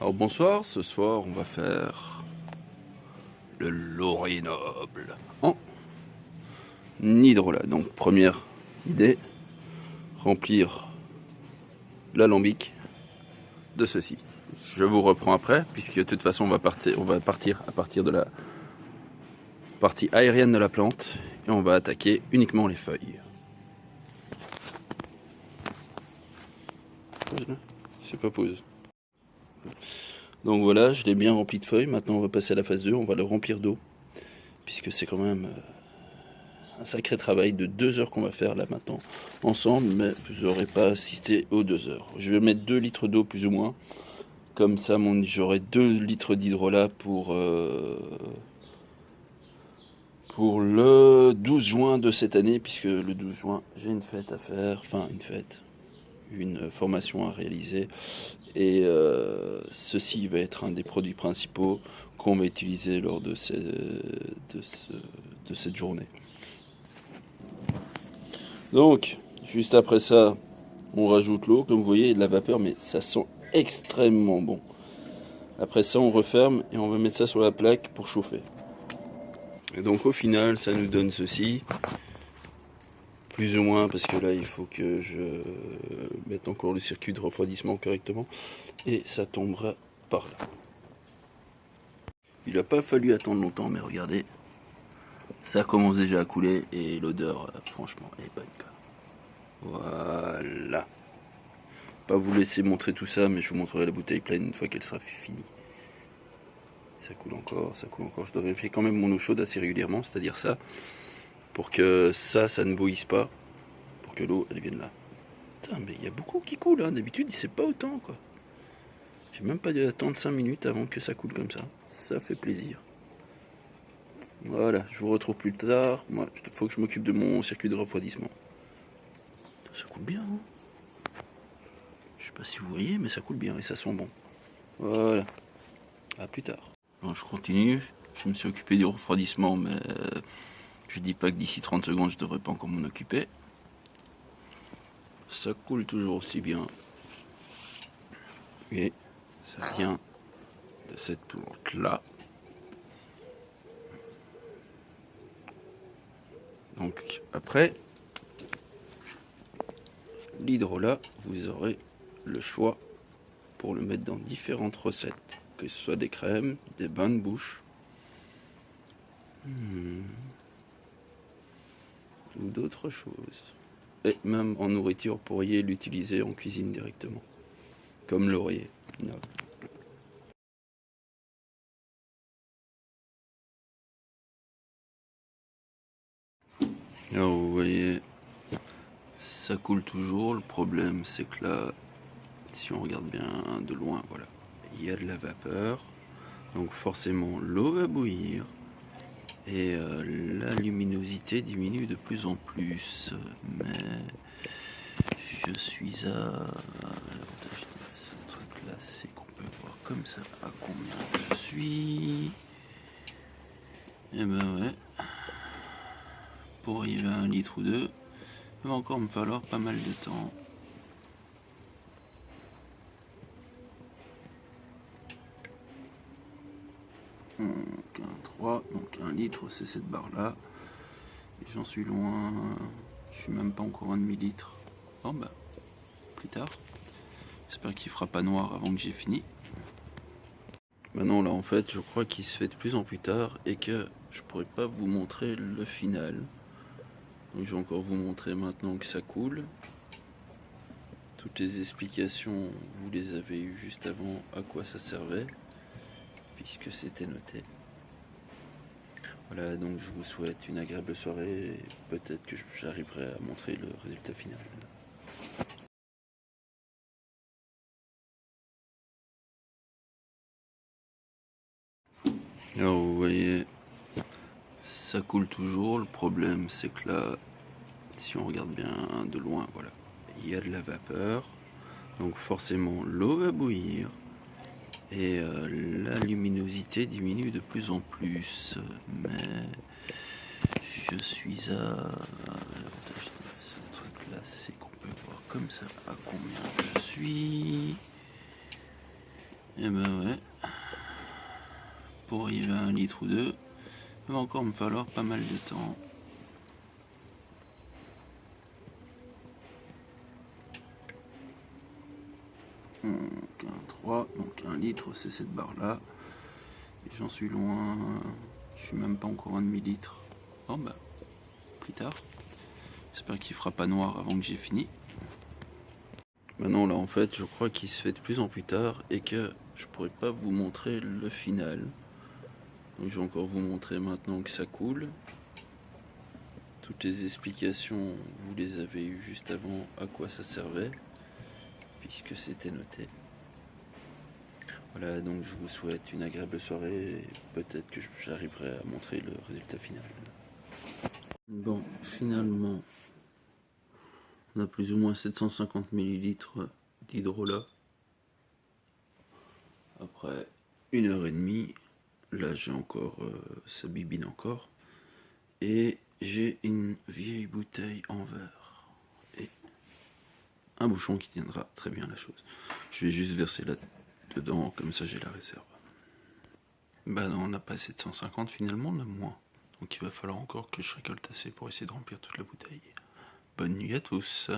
Alors bonsoir, ce soir on va faire le laurier noble en hydrolat. Donc première idée, remplir l'alambic de ceci. Je vous reprends après, puisque de toute façon on va partir à partir de la partie aérienne de la plante et on va attaquer uniquement les feuilles. C'est pas pause. Donc voilà, je l'ai bien rempli de feuilles. Maintenant on va passer à la phase 2, on va le remplir d'eau, puisque c'est quand même un sacré travail de 2 heures qu'on va faire là maintenant ensemble, mais vous n'aurez pas assisté aux 2 heures. Je vais mettre 2 litres d'eau plus ou moins, comme ça j'aurai 2 litres d'hydrolat pour le 12 juin de cette année, puisque le 12 juin j'ai une fête à faire, une formation à réaliser, et ceci va être un des produits principaux qu'on va utiliser lors de cette journée. Donc, juste après ça, on rajoute l'eau, comme vous voyez, et de la vapeur, mais ça sent extrêmement bon. Après ça, on referme et on va mettre ça sur la plaque pour chauffer. Et donc au final, ça nous donne ceci. Plus ou moins, parce que là, il faut que je mette encore le circuit de refroidissement correctement. Et ça tombera par là. Il n'a pas fallu attendre longtemps, mais regardez. Ça commence déjà à couler et l'odeur, franchement, est bonne. Voilà. Pas vous laisser montrer tout ça, mais je vous montrerai la bouteille pleine une fois qu'elle sera finie. Ça coule encore, ça coule encore. Je dois vérifier quand même mon eau chaude assez régulièrement, c'est-à-dire ça, pour que ça ne bouillisse pas, pour que l'eau, elle vienne là. Putain, mais il y a beaucoup qui coule, hein. D'habitude, c'est pas autant, quoi. J'ai même pas dû attendre 5 minutes avant que ça coule comme ça. Ça fait plaisir. Voilà, je vous retrouve plus tard. Moi, il faut que je m'occupe de mon circuit de refroidissement. Ça coule bien, hein. Je sais pas si vous voyez, mais ça coule bien et ça sent bon. Voilà. À plus tard. Bon, je continue. Je me suis occupé du refroidissement, mais je dis pas que d'ici 30 secondes, je devrais pas encore m'en occuper. Ça coule toujours aussi bien. Et ça vient de cette plante-là. Donc après l'hydrolat, vous aurez le choix pour le mettre dans différentes recettes, que ce soit des crèmes, des bains de bouche, ou d'autres choses. Et même en nourriture, vous pourriez l'utiliser en cuisine directement, comme laurier. Alors vous voyez, ça coule toujours. Le problème, c'est que là, si on regarde bien de loin, voilà, il y a de la vapeur. Donc forcément, l'eau va bouillir. Et la luminosité diminue de plus en plus. Mais je suis à... Ce truc là, c'est qu'on peut voir comme ça à combien je suis. Et ben ouais. Pour arriver à 1 litre ou 2, il va encore me falloir pas mal de temps. Donc 1,3, donc 1 litre, c'est cette barre là. J'en suis loin, je suis même pas encore à demi-litre. Bon bah, plus tard. J'espère qu'il fera pas noir avant que j'ai fini. Maintenant là en fait, je crois qu'il se fait de plus en plus tard et que je pourrais pas vous montrer le final. Donc je vais encore vous montrer maintenant que ça coule. Toutes les explications, vous les avez eues juste avant à quoi ça servait, puisque c'était noté. Voilà, donc je vous souhaite une agréable soirée et peut-être que j'arriverai à montrer le résultat final. Alors vous voyez, ça coule toujours. Le problème, c'est que là, si on regarde bien de loin, voilà, il y a de la vapeur. Donc forcément, l'eau va bouillir. Et la luminosité diminue de plus en plus. Mais je suis à... Ce truc là, c'est qu'on peut voir comme ça à combien je suis. Et ben ouais, pour arriver à 1 litre ou 2, il va encore me falloir pas mal de temps. Donc 3, donc 1 litre, c'est cette barre là. Et j'en suis loin, je suis même pas encore à 1/2 litre. Bon bah, plus tard. J'espère qu'il fera pas noir avant que j'ai fini. Maintenant là en fait je crois qu'il se fait de plus en plus tard et que je pourrais pas vous montrer le final. Donc je vais encore vous montrer maintenant que ça coule. Toutes les explications, vous les avez eues juste avant à quoi ça servait, puisque c'était noté. Voilà, donc je vous souhaite une agréable soirée et peut-être que j'arriverai à montrer le résultat final. Bon, finalement, on a plus ou moins 750 ml d'hydrolat. Après 1h30, là j'ai encore, ça bibine encore. Et j'ai une vieille bouteille en verre. Et un bouchon qui tiendra très bien la chose. Je vais juste verser là-dedans, comme ça j'ai la réserve. Bah non, on n'a pas 750 finalement, on a moins. Donc il va falloir encore que je récolte assez pour essayer de remplir toute la bouteille. Bonne nuit à tous.